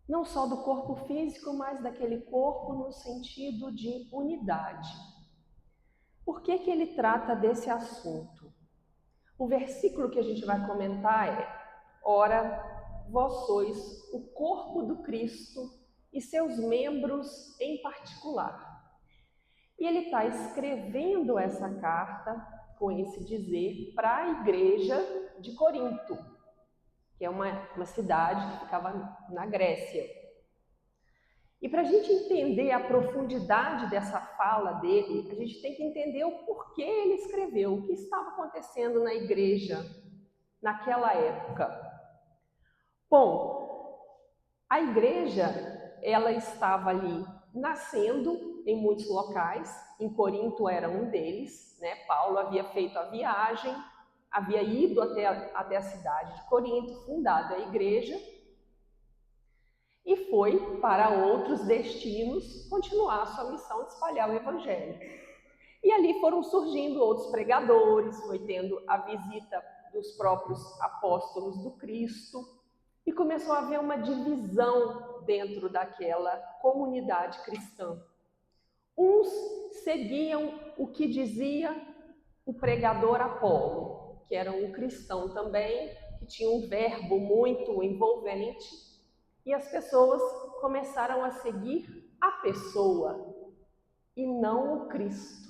Não só do corpo físico, mas daquele corpo no sentido de unidade. Por que que ele trata desse assunto? O versículo que a gente vai comentar é: ora, vós sois o corpo do Cristo e seus membros em particular. E ele está escrevendo essa carta, com esse dizer, para a igreja de Corinto, que é uma cidade que ficava na Grécia. E para a gente entender a profundidade dessa fala dele, a gente tem que entender o porquê ele escreveu, o que estava acontecendo na igreja naquela época. Bom, a igreja, ela estava ali nascendo em muitos locais, em Corinto era um deles, né? Paulo havia feito a viagem, havia ido até a cidade de Corinto, fundado a igreja, e foi para outros destinos continuar a sua missão de espalhar o evangelho. E ali foram surgindo outros pregadores, foi tendo a visita dos próprios apóstolos do Cristo, e começou a haver uma divisão dentro daquela comunidade cristã. Uns seguiam o que dizia o pregador Apolo, que era um cristão também, que tinha um verbo muito envolvente, e as pessoas começaram a seguir a pessoa e não o Cristo.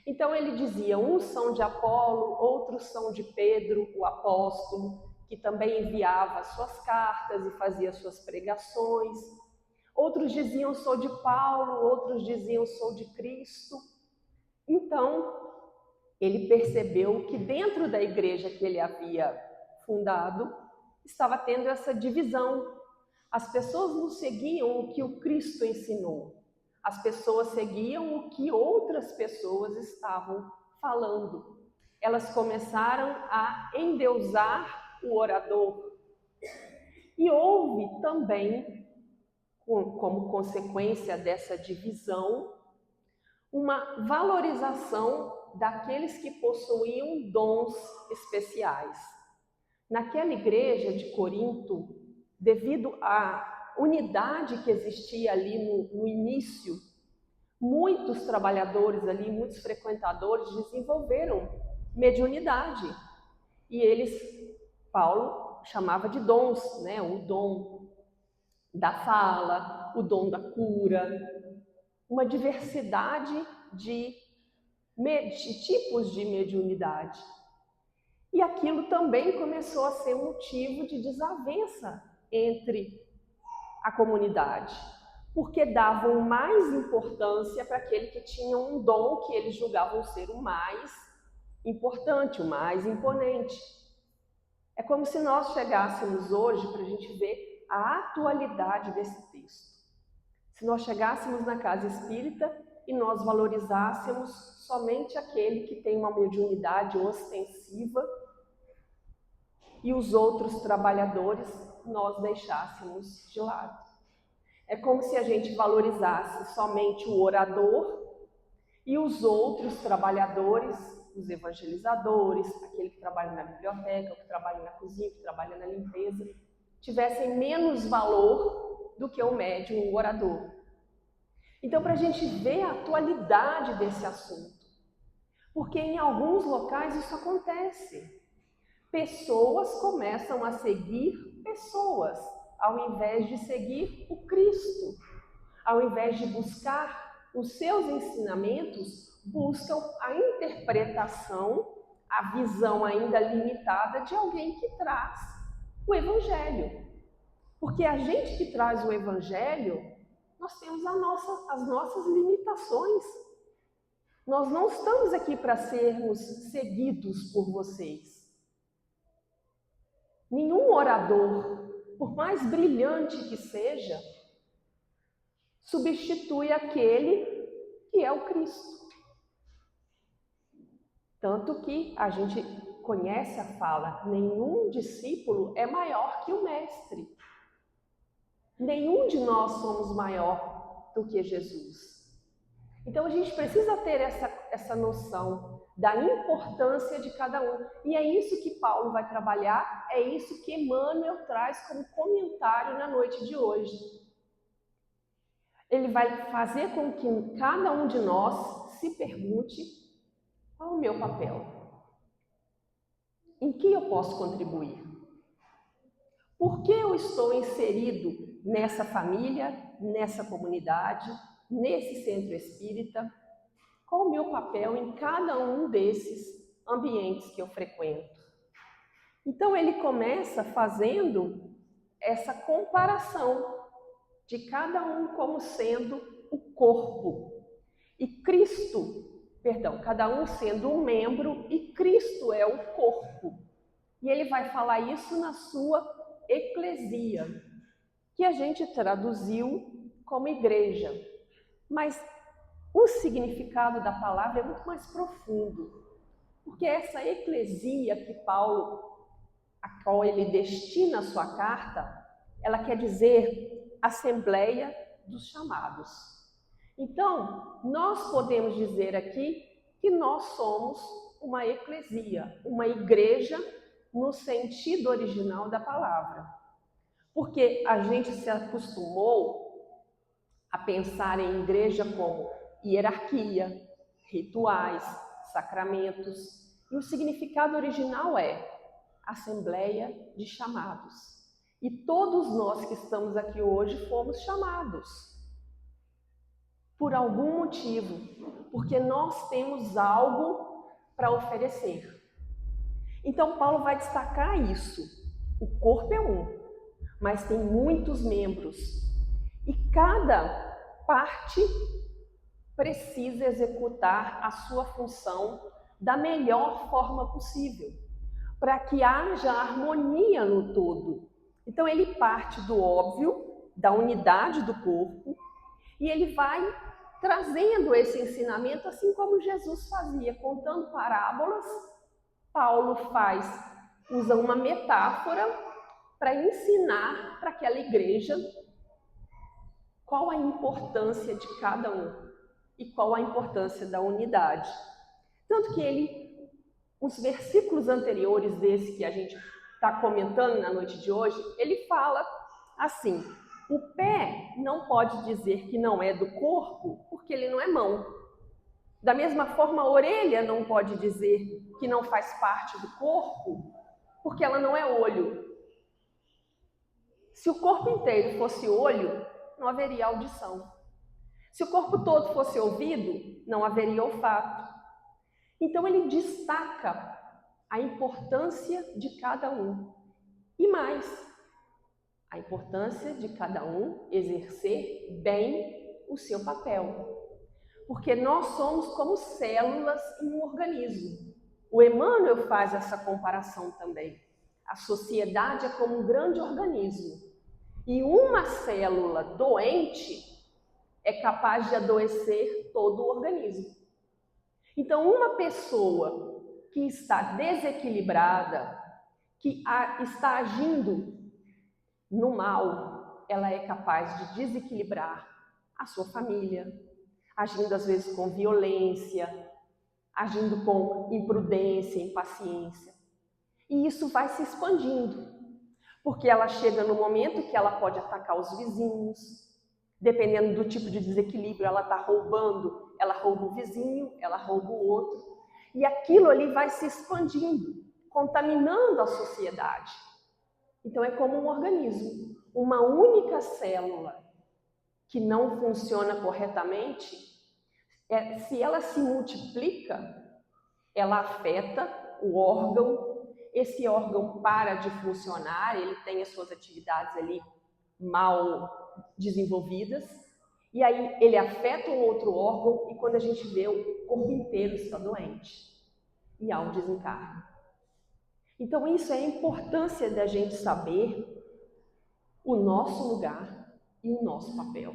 Então ele dizia, uns são de Apolo, outros são de Pedro, o apóstolo, que também enviava suas cartas e fazia suas pregações. Outros diziam, sou de Paulo, outros diziam, sou de Cristo. Então, ele percebeu que dentro da igreja que ele havia fundado, estava tendo essa divisão. As pessoas não seguiam o que o Cristo ensinou. As pessoas seguiam o que outras pessoas estavam falando. Elas começaram a endeusar o orador. E houve também, como consequência dessa divisão, uma valorização daqueles que possuíam dons especiais. Naquela igreja de Corinto, devido à unidade que existia ali no início, muitos trabalhadores ali, muitos frequentadores desenvolveram mediunidade. E eles, Paulo chamava de dons, né? O dom da fala, o dom da cura, uma diversidade de tipos de mediunidade. E aquilo também começou a ser motivo de desavença entre a comunidade, porque davam mais importância para aquele que tinha um dom que eles julgavam ser o mais importante, o mais imponente. É como se nós chegássemos hoje para a gente ver a atualidade desse texto. Se nós chegássemos na casa espírita e nós valorizássemos somente aquele que tem uma mediunidade ostensiva e os outros trabalhadores nós deixássemos de lado. É como se a gente valorizasse somente o orador e os outros trabalhadores, os evangelizadores, aquele que trabalha na biblioteca, o que trabalha na cozinha, o que trabalha na limpeza, tivessem menos valor do que o médium, o orador. Então, para a gente ver a atualidade desse assunto, porque em alguns locais isso acontece. Pessoas começam a seguir pessoas, ao invés de seguir o Cristo. Ao invés de buscar os seus ensinamentos, buscam a interpretação, a visão ainda limitada de alguém que traz o Evangelho. Porque a gente que traz o Evangelho, nós temos as nossas limitações. Nós não estamos aqui para sermos seguidos por vocês. Nenhum orador, por mais brilhante que seja, substitui aquele que é o Cristo. Tanto que a gente conhece a fala, nenhum discípulo é maior que o mestre. Nenhum de nós somos maior do que Jesus. Então a gente precisa ter essa noção da importância de cada um. E é isso que Paulo vai trabalhar, é isso que Emmanuel traz como comentário na noite de hoje. Ele vai fazer com que cada um de nós se pergunte: qual é o meu papel? Em que eu posso contribuir? Por que eu estou inserido nessa família, nessa comunidade, nesse centro espírita? Qual o meu papel em cada um desses ambientes que eu frequento? Então ele começa fazendo essa comparação de cada um como sendo o corpo. E Cristo, cada um sendo um membro, e Cristo é o corpo. E ele vai falar isso na sua eclesia, que a gente traduziu como igreja. Mas o significado da palavra é muito mais profundo, porque essa eclesia que Paulo, a qual ele destina a sua carta, ela quer dizer assembleia dos chamados. Então, nós podemos dizer aqui que nós somos uma eclesia, uma igreja no sentido original da palavra. Porque a gente se acostumou a pensar em igreja como hierarquia, rituais, sacramentos. E o significado original é assembleia de chamados. E todos nós que estamos aqui hoje fomos chamados. Por algum motivo. Porque nós temos algo para oferecer. Então Paulo vai destacar isso. O corpo é um, mas tem muitos membros. E cada parte precisa executar a sua função da melhor forma possível, para que haja harmonia no todo. Então ele parte do óbvio, da unidade do corpo, e ele vai trazendo esse ensinamento, assim como Jesus fazia, contando parábolas. Paulo usa uma metáfora para ensinar para aquela igreja qual a importância de cada um e qual a importância da unidade. Tanto que os versículos anteriores desse que a gente está comentando na noite de hoje, ele fala assim: o pé não pode dizer que não é do corpo, porque ele não é mão. Da mesma forma, a orelha não pode dizer que não faz parte do corpo, porque ela não é olho. Se o corpo inteiro fosse olho, não haveria audição. Se o corpo todo fosse ouvido, não haveria olfato. Então ele destaca a importância de cada um. E mais, a importância de cada um exercer bem o seu papel. Porque nós somos como células em um organismo. O Emmanuel faz essa comparação também. A sociedade é como um grande organismo. E uma célula doente é capaz de adoecer todo o organismo. Então, uma pessoa que está desequilibrada, que está agindo no mal, ela é capaz de desequilibrar a sua família, agindo às vezes com violência, agindo com imprudência, impaciência. E isso vai se expandindo, porque ela chega no momento que ela pode atacar os vizinhos, dependendo do tipo de desequilíbrio, ela está roubando, ela rouba o vizinho, ela rouba o outro. E aquilo ali vai se expandindo, contaminando a sociedade. Então é como um organismo. Uma única célula que não funciona corretamente, se ela se multiplica, ela afeta o órgão, esse órgão para de funcionar, ele tem as suas atividades ali mal desenvolvidas, e aí ele afeta um outro órgão, e quando a gente vê, o corpo inteiro está doente, e há um desencarne. Então isso é a importância da gente saber o nosso lugar e o nosso papel.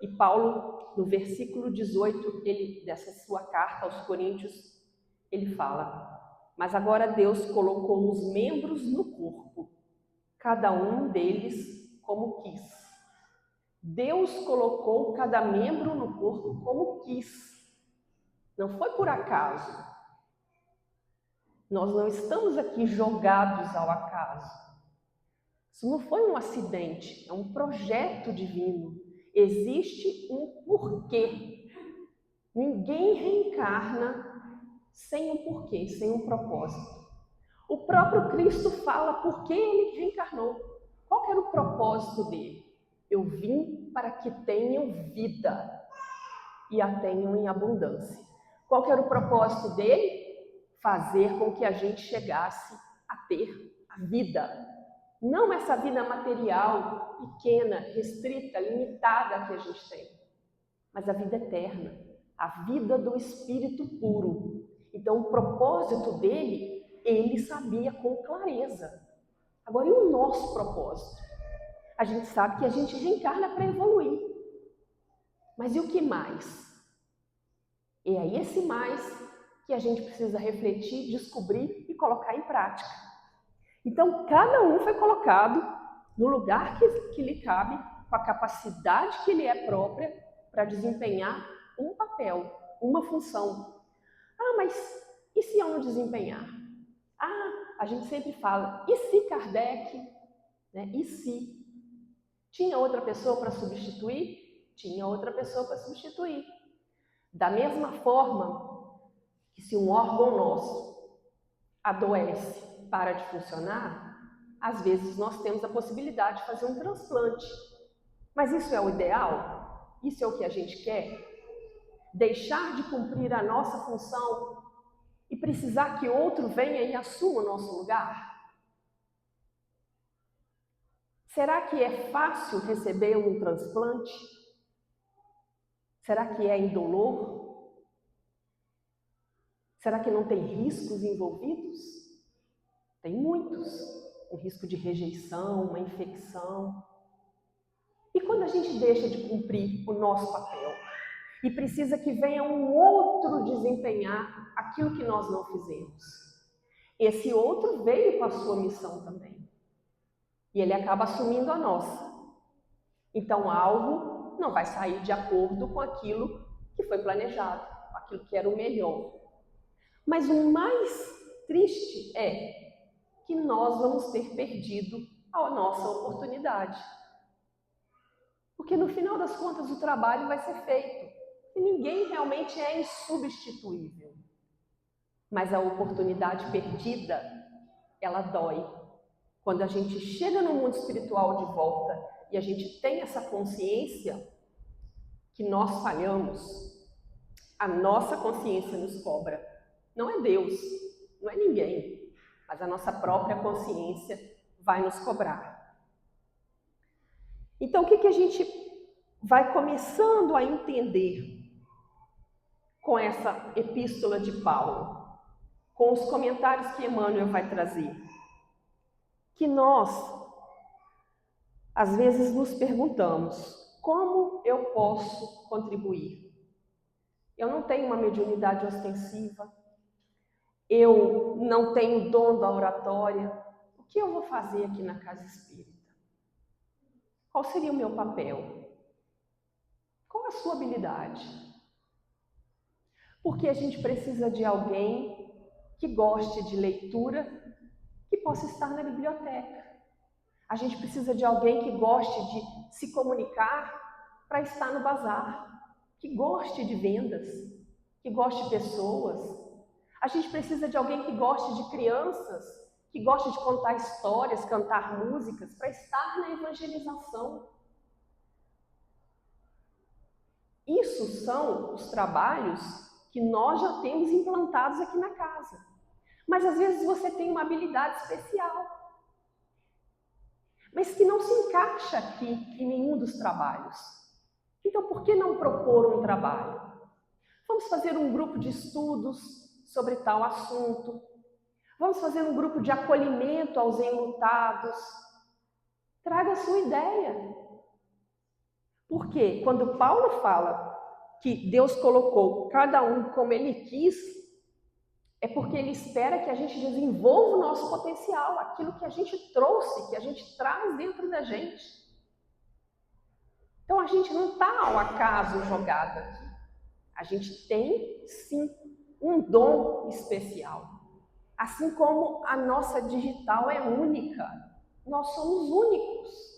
E Paulo, no versículo 18 dessa sua carta aos Coríntios, ele fala: mas agora Deus colocou os membros no corpo, cada um deles como quis. Deus colocou cada membro no corpo como quis. Não foi por acaso. Nós não estamos aqui jogados ao acaso. Isso não foi um acidente, é um projeto divino. Existe um porquê. Ninguém reencarna sem um porquê, sem um propósito. O próprio Cristo fala por que ele reencarnou. Qual que era o propósito dele? Eu vim para que tenham vida e a tenham em abundância. Qual que era o propósito dele? Fazer com que a gente chegasse a ter a vida. Não essa vida material, pequena, restrita, limitada que a gente tem, mas a vida eterna, a vida do Espírito puro. Então, o propósito dele, ele sabia com clareza. Agora, e o nosso propósito? A gente sabe que a gente reencarna para evoluir. Mas e o que mais? E é esse mais que a gente precisa refletir, descobrir e colocar em prática. Então, cada um foi colocado no lugar que lhe cabe, com a capacidade que lhe é própria, para desempenhar um papel, uma função. Ah, mas e se eu não desempenhar? Ah, a gente sempre fala, e se Kardec? Né? E se? Tinha outra pessoa para substituir? Tinha outra pessoa para substituir. Da mesma forma que se um órgão nosso adoece, para de funcionar, às vezes nós temos a possibilidade de fazer um transplante. Mas isso é o ideal? Isso é o que a gente quer? Deixar de cumprir a nossa função e precisar que outro venha e assuma o nosso lugar? Será que é fácil receber um transplante? Será que é indolor? Será que não tem riscos envolvidos? Tem muitos. Um risco de rejeição, uma infecção. E quando a gente deixa de cumprir o nosso papel e precisa que venha um outro desempenhar aquilo que nós não fizemos? Esse outro veio com a sua missão também. E ele acaba assumindo a nossa. Então algo não vai sair de acordo com aquilo que foi planejado, com aquilo que era o melhor. Mas o mais triste é que nós vamos ter perdido a nossa oportunidade. Porque no final das contas o trabalho vai ser feito. E ninguém realmente é insubstituível. Mas a oportunidade perdida, ela dói. Quando a gente chega no mundo espiritual de volta e a gente tem essa consciência que nós falhamos, a nossa consciência nos cobra. Não é Deus, não é ninguém. Mas a nossa própria consciência vai nos cobrar. Então, o que a gente vai começando a entender com essa epístola de Paulo, com os comentários que Emmanuel vai trazer? Que nós, às vezes, nos perguntamos, como eu posso contribuir? Eu não tenho uma mediunidade ostensiva, eu não tenho dom da oratória. O que eu vou fazer aqui na casa espírita? Qual seria o meu papel? Qual a sua habilidade? Porque a gente precisa de alguém que goste de leitura, que possa estar na biblioteca. A gente precisa de alguém que goste de se comunicar para estar no bazar, que goste de vendas, que goste de pessoas. A gente precisa de alguém que goste de crianças, que goste de contar histórias, cantar músicas, para estar na evangelização. Isso são os trabalhos que nós já temos implantados aqui na casa. Mas às vezes você tem uma habilidade especial, mas que não se encaixa aqui em nenhum dos trabalhos. Então, por que não propor um trabalho? Vamos fazer um grupo de estudos sobre tal assunto. Vamos fazer um grupo de acolhimento aos enlutados. Traga a sua ideia. Porque quando Paulo fala que Deus colocou cada um como ele quis, é porque ele espera que a gente desenvolva o nosso potencial, aquilo que a gente trouxe, que a gente traz dentro da gente. Então a gente não está ao acaso jogado aqui. A gente tem, sim, um dom especial. Assim como a nossa digital é única, nós somos únicos.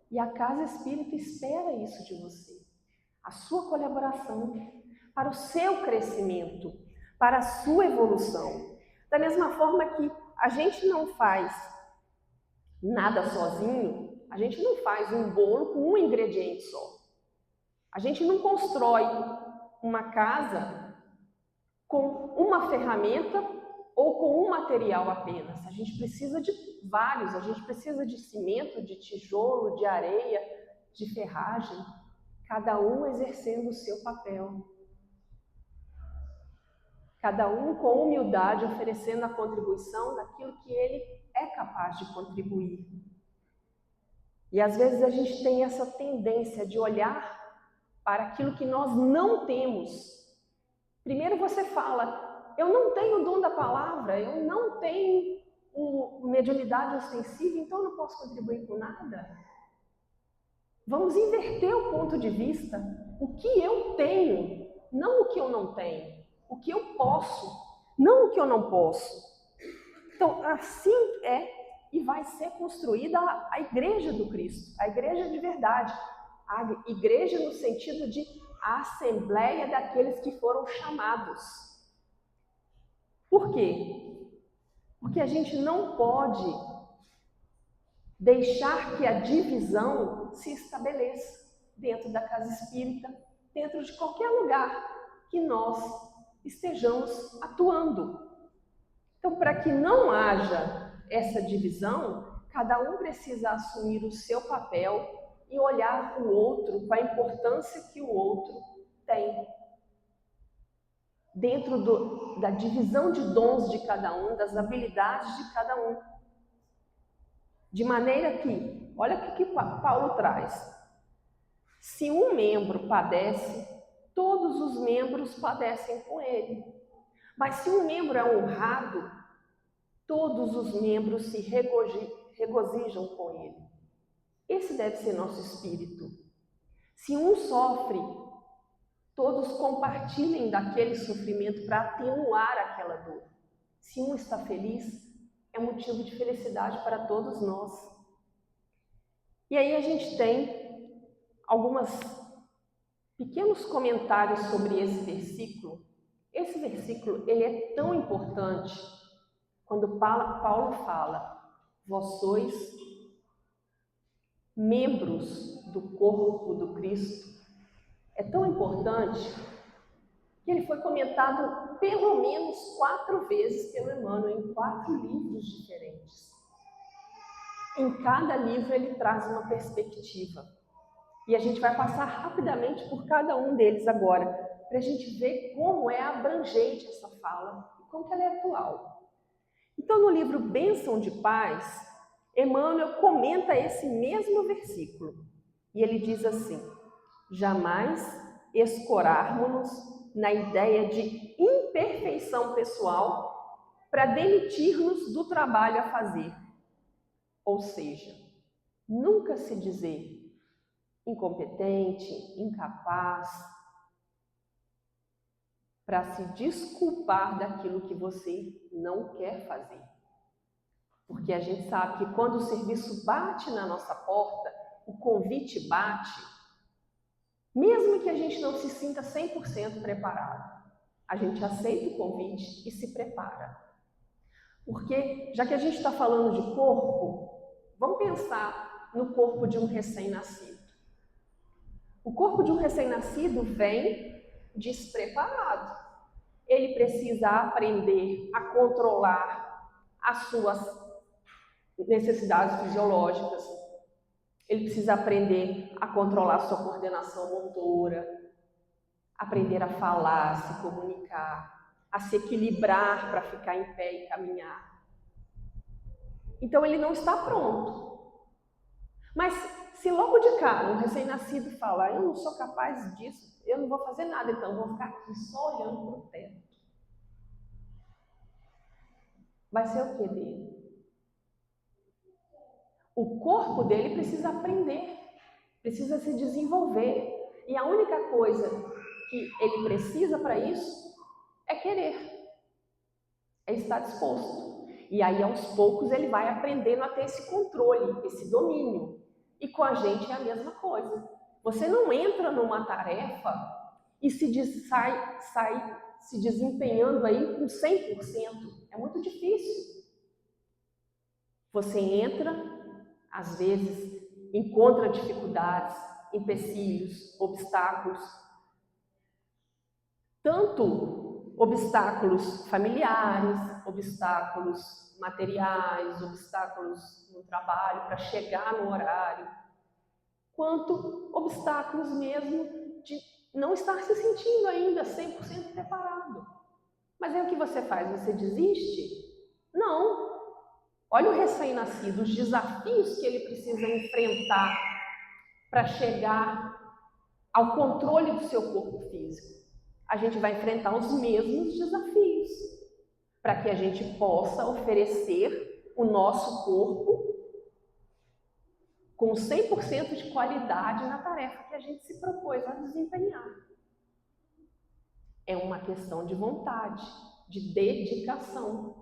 E a Casa Espírita espera isso de você, a sua colaboração para o seu crescimento, para a sua evolução. Da mesma forma que a gente não faz nada sozinho, a gente não faz um bolo com um ingrediente só. A gente não constrói uma casa com uma ferramenta ou com um material apenas. A gente precisa de vários, a gente precisa de cimento, de tijolo, de areia, de ferragem, cada um exercendo o seu papel. Cada um com humildade oferecendo a contribuição daquilo que ele é capaz de contribuir. E às vezes a gente tem essa tendência de olhar para aquilo que nós não temos. Primeiro você fala, eu não tenho o dom da palavra, eu não tenho mediunidade ostensiva, então eu não posso contribuir com nada. Vamos inverter o ponto de vista. O que eu tenho, não o que eu não tenho. O que eu posso, não o que eu não posso. Então, assim é e vai ser construída a Igreja do Cristo, a Igreja de verdade. A Igreja no sentido de a Assembleia daqueles que foram chamados. Por quê? Porque a gente não pode deixar que a divisão se estabeleça dentro da casa espírita, dentro de qualquer lugar que nós estejamos atuando. Então, para que não haja essa divisão, cada um precisa assumir o seu papel e olhar o outro com a importância que o outro tem. Dentro da divisão de dons de cada um, das habilidades de cada um. De maneira que, olha o que Paulo traz. Se um membro padece, todos os membros padecem com ele. Mas se um membro é honrado, todos os membros se regozijam com ele. Esse deve ser nosso espírito. Se um sofre, todos compartilhem daquele sofrimento para atenuar aquela dor. Se um está feliz, é motivo de felicidade para todos nós. E aí a gente tem alguns pequenos comentários sobre esse versículo. Esse versículo ele é tão importante quando Paulo fala: vós sois membros do corpo do Cristo. É tão importante que ele foi comentado pelo menos 4 vezes pelo Emmanuel, em 4 livros diferentes. Em cada livro ele traz uma perspectiva. E a gente vai passar rapidamente por cada um deles agora, para a gente ver como é abrangente essa fala e como ela é atual. Então, no livro Bênção de Paz, Emmanuel comenta esse mesmo versículo. E ele diz assim: jamais escorarmos-nos na ideia de imperfeição pessoal para demitir-nos do trabalho a fazer. Ou seja, nunca se dizer incompetente, incapaz, para se desculpar daquilo que você não quer fazer. Porque a gente sabe que quando o serviço bate na nossa porta, o convite bate, mesmo que a gente não se sinta 100% preparado, a gente aceita o convite e se prepara. Porque, já que a gente está falando de corpo, vamos pensar no corpo de um recém-nascido. O corpo de um recém-nascido vem despreparado. Ele precisa aprender a controlar as suas necessidades fisiológicas. Ele precisa aprender a controlar a sua coordenação motora, aprender a falar, a se comunicar, a se equilibrar para ficar em pé e caminhar. Então ele não está pronto. Mas se logo de cara um recém-nascido fala: eu não sou capaz disso, eu não vou fazer nada, então eu vou ficar aqui só olhando para o teto, vai ser o que dele? O corpo dele precisa aprender, precisa se desenvolver. E a única coisa que ele precisa para isso é querer, é estar disposto. E aí, aos poucos, ele vai aprendendo a ter esse controle, esse domínio. E com a gente é a mesma coisa. Você não entra numa tarefa e sai se desempenhando aí com 100%. É muito difícil. Você entra, às vezes, encontra dificuldades, empecilhos, obstáculos. Tanto obstáculos familiares, obstáculos materiais, obstáculos no trabalho para chegar no horário, quanto obstáculos mesmo de não estar se sentindo ainda 100% preparado. Mas aí o que você faz? Você desiste? Não. Olha o recém-nascido, os desafios que ele precisa enfrentar para chegar ao controle do seu corpo físico. A gente vai enfrentar os mesmos desafios para que a gente possa oferecer o nosso corpo com 100% de qualidade na tarefa que a gente se propôs a desempenhar. É uma questão de vontade, de dedicação,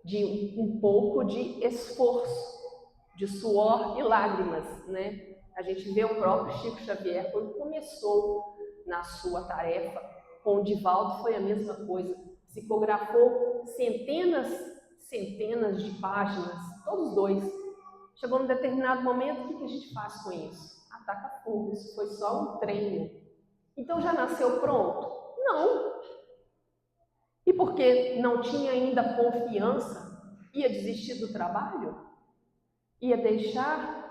de um pouco de esforço, de suor e lágrimas, né? A gente vê o próprio Chico Xavier, quando começou na sua tarefa, com o Divaldo foi a mesma coisa, psicografou centenas de páginas, todos dois. Chegou num determinado momento, o que a gente faz com isso? Ataca fogo, isso foi só um treino. Então já nasceu pronto? Não. E porque não tinha ainda confiança, ia desistir do trabalho? Ia deixar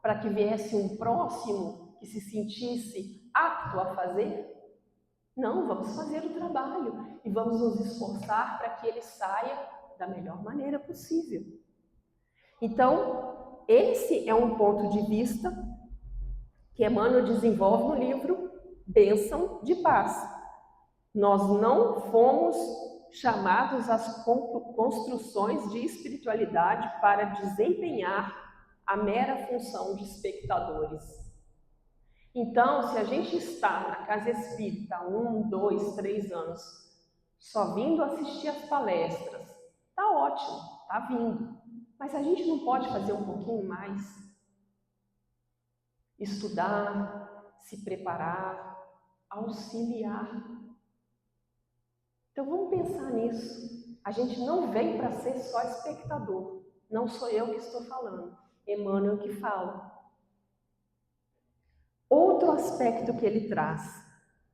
para que viesse um próximo que se sentisse apto a fazer? Não, vamos fazer o trabalho e vamos nos esforçar para que ele saia da melhor maneira possível. Então, esse é um ponto de vista que Emmanuel desenvolve no livro Bênção de Paz. Nós não fomos chamados às construções de espiritualidade para desempenhar a mera função de espectadores. Então, se a gente está na casa espírita há 1, 2, 3 anos, só vindo assistir as palestras, tá ótimo, tá vindo. Mas a gente não pode fazer um pouquinho mais? Estudar, se preparar, auxiliar. Então vamos pensar nisso. A gente não veio para ser só espectador. Não sou eu que estou falando, Emmanuel que fala. Outro aspecto que ele traz,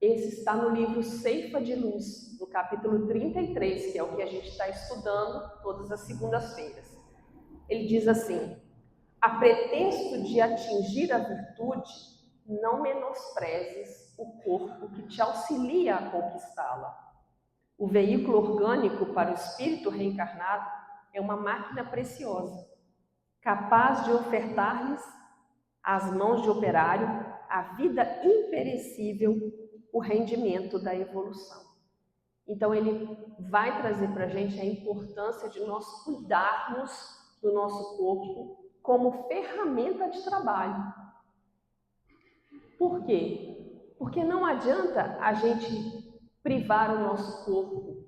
esse está no livro Ceifa de Luz, no capítulo 33, que é o que a gente está estudando todas as segundas-feiras. Ele diz assim: a pretexto de atingir a virtude, não menosprezes o corpo que te auxilia a conquistá-la. O veículo orgânico para o espírito reencarnado é uma máquina preciosa, capaz de ofertar-lhes às mãos de operário a vida imperecível, o rendimento da evolução. Então ele vai trazer para a gente a importância de nós cuidarmos do nosso corpo como ferramenta de trabalho. Por quê? Porque não adianta a gente privar o nosso corpo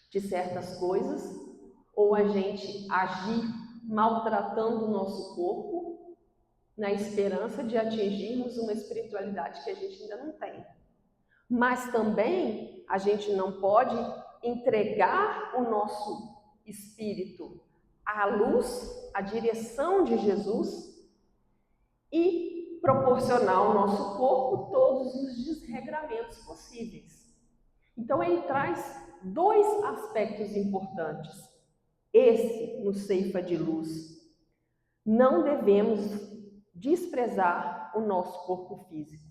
de certas coisas ou a gente agir maltratando o nosso corpo na esperança de atingirmos uma espiritualidade que a gente ainda não tem. Mas também a gente não pode entregar o nosso espírito à luz, à direção de Jesus e proporcionar ao nosso corpo todos os desregramentos possíveis. Então ele traz 2 aspectos importantes. Esse, no Ceifa de Luz, não devemos desprezar o nosso corpo físico,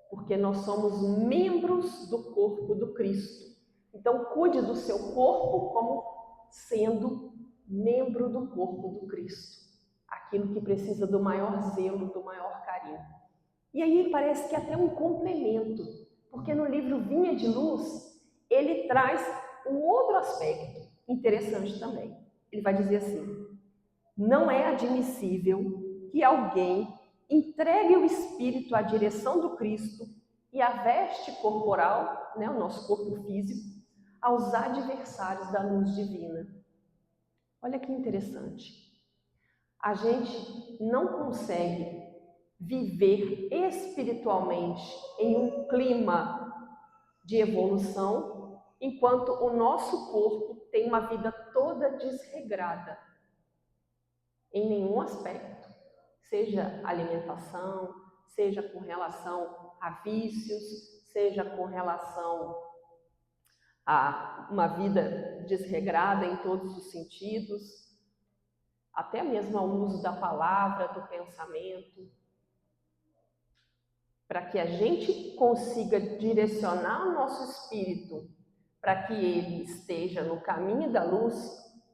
porque nós somos membros do corpo do Cristo. Então cuide do seu corpo como sendo membro do corpo do Cristo, aquilo que precisa do maior zelo, do maior carinho. E aí parece que é até um complemento, porque no livro Vinha de Luz, ele traz um outro aspecto interessante também. Ele vai dizer assim: não é admissível que alguém entregue o espírito à direção do Cristo e a veste corporal, né, o nosso corpo físico, aos adversários da luz divina. Olha que interessante. A gente não consegue viver espiritualmente em um clima de evolução enquanto o nosso corpo tem uma vida toda desregrada em nenhum aspecto, seja alimentação, seja com relação a vícios, seja com relação a uma vida desregrada em todos os sentidos, até mesmo ao uso da palavra, do pensamento. Para que a gente consiga direcionar o nosso espírito para que ele esteja no caminho da luz,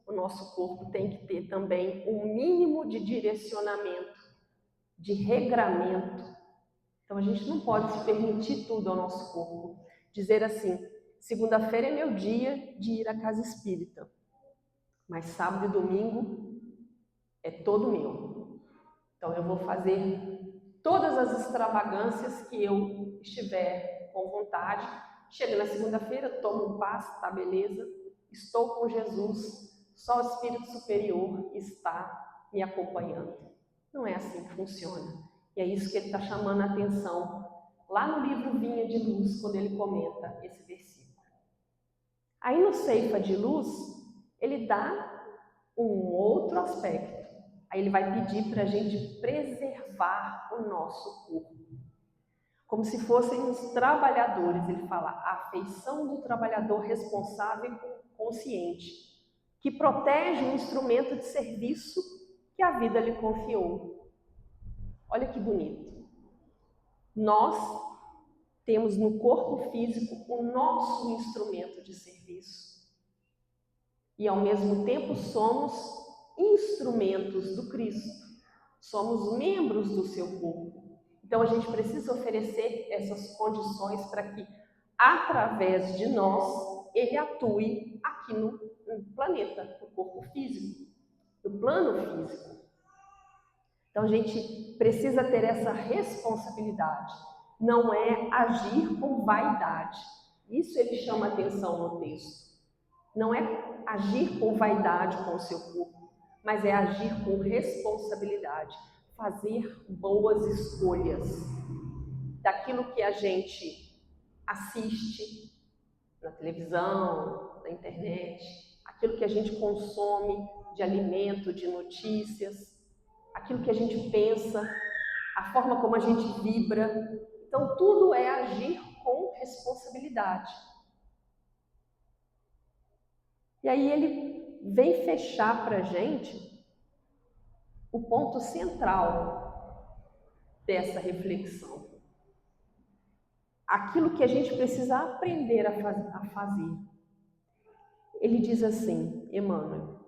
o nosso corpo tem que ter também um mínimo de direcionamento, de regramento. Então a gente não pode se permitir tudo ao nosso corpo. Dizer assim, segunda-feira é meu dia de ir à casa espírita, mas sábado e domingo é todo meu. Então eu vou fazer todas as extravagâncias que eu estiver com vontade. Chega na segunda-feira, tomo um passe, tá beleza, estou com Jesus, só o Espírito Superior está me acompanhando. Não é assim que funciona. E é isso que ele está chamando a atenção lá no livro Vinha de Luz, quando ele comenta esse versículo. Aí no Ceifa de Luz, ele dá um outro aspecto. Aí ele vai pedir para a gente preservar o nosso corpo. Como se fossem os trabalhadores, ele fala, a afeição do trabalhador responsável e consciente, que protege o instrumento de serviço que a vida lhe confiou. Olha que bonito. Nós temos no corpo físico o nosso instrumento de serviço. E ao mesmo tempo somos instrumentos do Cristo. Somos membros do seu corpo. Então a gente precisa oferecer essas condições para que, através de nós, ele atue aqui no planeta, no corpo físico, no plano físico. Então a gente precisa ter essa responsabilidade. Não é agir com vaidade. Isso ele chama atenção no texto. Não é agir com vaidade com o seu corpo, mas é agir com responsabilidade. Fazer boas escolhas daquilo que a gente assiste na televisão, na internet, aquilo que a gente consome de alimento, de notícias, aquilo que a gente pensa, a forma como a gente vibra. Então, tudo é agir com responsabilidade. E aí ele vem fechar para a gente o ponto central dessa reflexão. Aquilo que a gente precisa aprender a fazer. Ele diz assim, Emmanuel,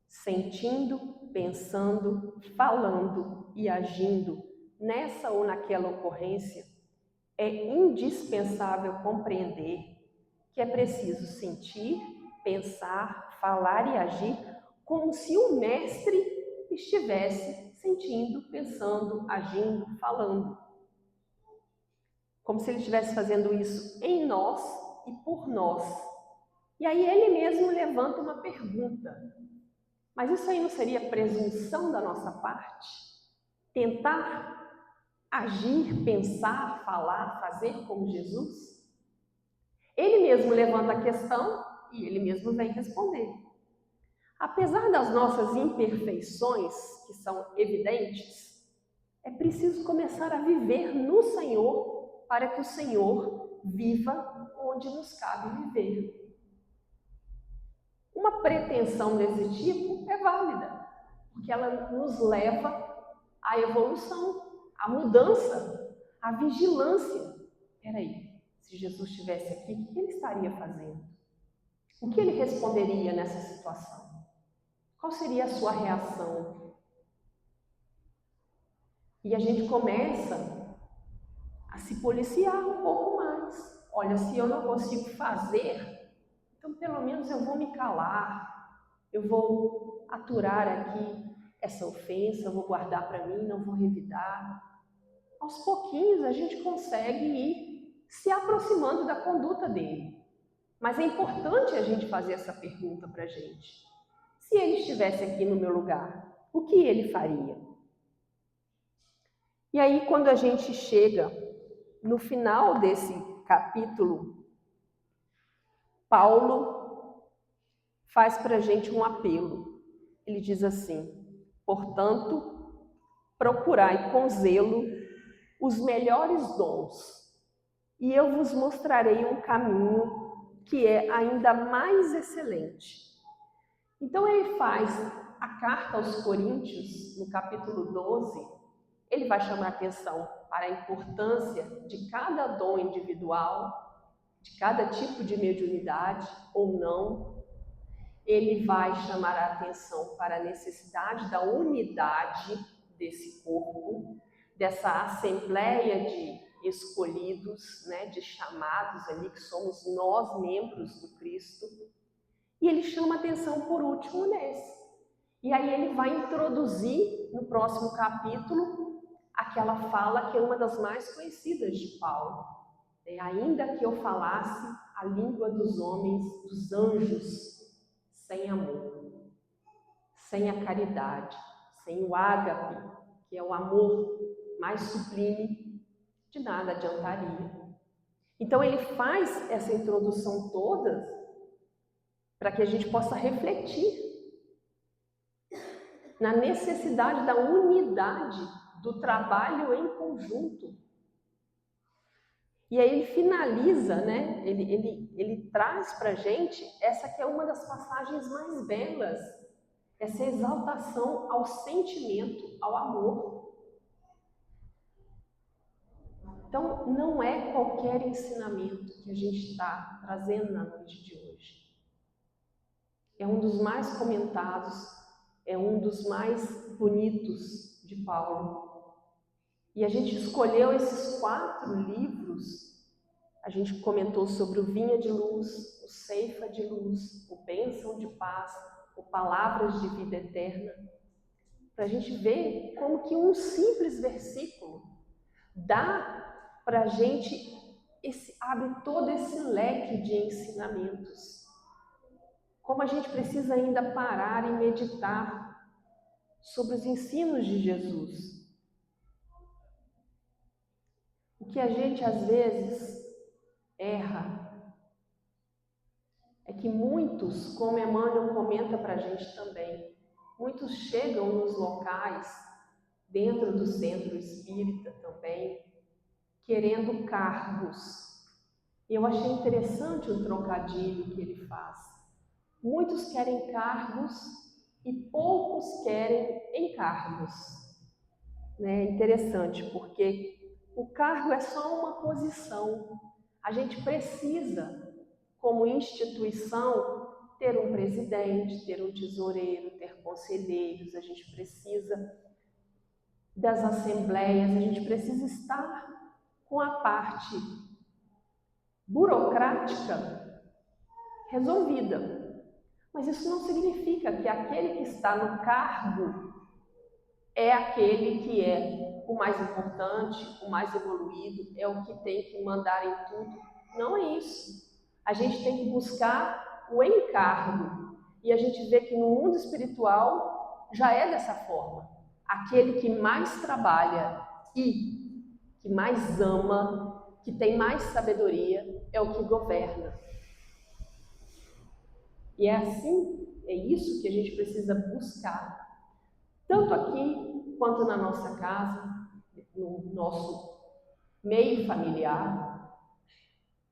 sentindo, pensando, falando e agindo nessa ou naquela ocorrência, é indispensável compreender que é preciso sentir, pensar, falar e agir como se o mestre estivesse sentindo, pensando, agindo, falando. Como se ele estivesse fazendo isso em nós e por nós. E aí ele mesmo levanta uma pergunta. Mas isso aí não seria presunção da nossa parte? Tentar agir, pensar, falar, fazer como Jesus? Ele mesmo levanta a questão e ele mesmo vem responder. Apesar das nossas imperfeições, que são evidentes, é preciso começar a viver no Senhor para que o Senhor viva onde nos cabe viver. Uma pretensão desse tipo é válida, porque ela nos leva à evolução, à mudança, à vigilância. Peraí, se Jesus estivesse aqui, o que ele estaria fazendo? O que ele responderia nessa situação? Qual seria a sua reação? E a gente começa a se policiar um pouco mais. Olha, se eu não consigo fazer, então pelo menos eu vou me calar, eu vou aturar aqui essa ofensa, eu vou guardar para mim, não vou revidar. Aos pouquinhos a gente consegue ir se aproximando da conduta dele. Mas é importante a gente fazer essa pergunta para a gente. Se ele estivesse aqui no meu lugar, o que ele faria? E aí, quando a gente chega no final desse capítulo, Paulo faz para a gente um apelo. Ele diz assim: portanto, procurai com zelo os melhores dons, e eu vos mostrarei um caminho que é ainda mais excelente. Então ele faz a carta aos Coríntios, no capítulo 12, ele vai chamar atenção para a importância de cada dom individual, de cada tipo de mediunidade ou não. Ele vai chamar a atenção para a necessidade da unidade desse corpo, dessa assembleia de escolhidos, né, de chamados ali, que somos nós, membros do Cristo. E ele chama atenção por último nesse. E aí ele vai introduzir no próximo capítulo aquela fala que é uma das mais conhecidas de Paulo. Ainda que eu falasse a língua dos homens, dos anjos, sem amor, sem a caridade, sem o ágape, que é o amor mais sublime, de nada adiantaria. Então ele faz essa introdução toda para que a gente possa refletir na necessidade da unidade do trabalho em conjunto. E aí ele finaliza, né? Ele traz para a gente essa que é uma das passagens mais belas, essa exaltação ao sentimento, ao amor. Então, não é qualquer ensinamento que a gente está trazendo na noite de hoje. É um dos mais comentados, é um dos mais bonitos de Paulo. E a gente escolheu esses 4 livros. A gente comentou sobre o Vinha de Luz, o Ceifa de Luz, o Bênção de Paz, o Palavras de Vida Eterna, para a gente ver como que um simples versículo dá para a gente, abre todo esse leque de ensinamentos. Como a gente precisa ainda parar e meditar sobre os ensinos de Jesus. O que a gente às vezes erra é que muitos, como Emmanuel comenta para a gente também, muitos chegam nos locais, dentro do centro espírita também, querendo cargos. E eu achei interessante o trocadilho que ele faz. Muitos querem cargos e poucos querem encargos. É interessante, porque o cargo é só uma posição. A gente precisa, como instituição, ter um presidente, ter um tesoureiro, ter conselheiros, a gente precisa das assembleias, a gente precisa estar com a parte burocrática resolvida. Mas isso não significa que aquele que está no cargo é aquele que é o mais importante, o mais evoluído, é o que tem que mandar em tudo. Não é isso. A gente tem que buscar o encargo. E a gente vê que no mundo espiritual já é dessa forma. Aquele que mais trabalha e que mais ama, que tem mais sabedoria, é o que governa. E é assim, é isso que a gente precisa buscar. Tanto aqui, quanto na nossa casa, no nosso meio familiar,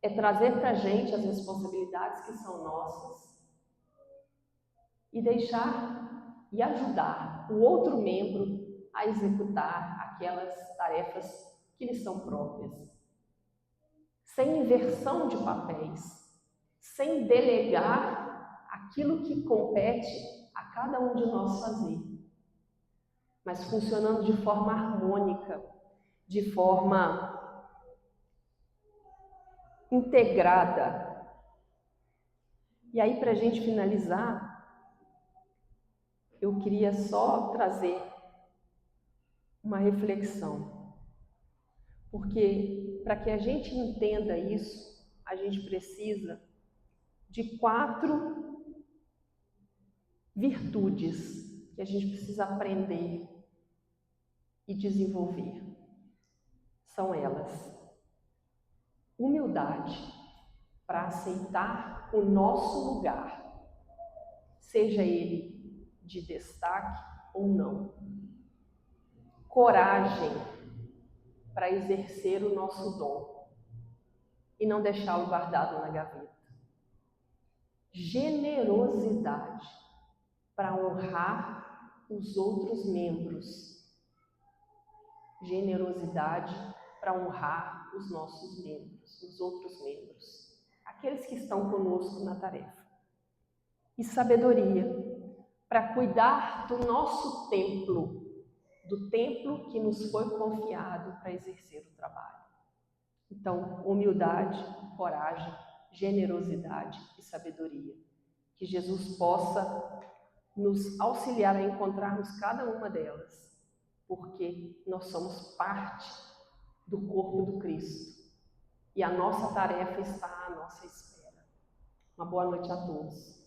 é trazer para a gente as responsabilidades que são nossas e deixar e ajudar o outro membro a executar aquelas tarefas que lhe são próprias. Sem inversão de papéis, sem delegar aquilo que compete a cada um de nós fazer, mas funcionando de forma harmônica, de forma integrada. E aí, para a gente finalizar, eu queria só trazer uma reflexão, porque para que a gente entenda isso, a gente precisa de 4 virtudes que a gente precisa aprender e desenvolver. São elas: humildade, para aceitar o nosso lugar, seja ele de destaque ou não. Coragem, para exercer o nosso dom e não deixá-lo guardado na gaveta. Generosidade, para honrar os outros membros. Generosidade para honrar os nossos membros, os outros membros, aqueles que estão conosco na tarefa. E sabedoria, para cuidar do nosso templo, do templo que nos foi confiado para exercer o trabalho. Então, humildade, coragem, generosidade e sabedoria. Que Jesus possa nos auxiliar a encontrarmos cada uma delas, porque nós somos parte do corpo do Cristo e a nossa tarefa está à nossa espera. Uma boa noite a todos.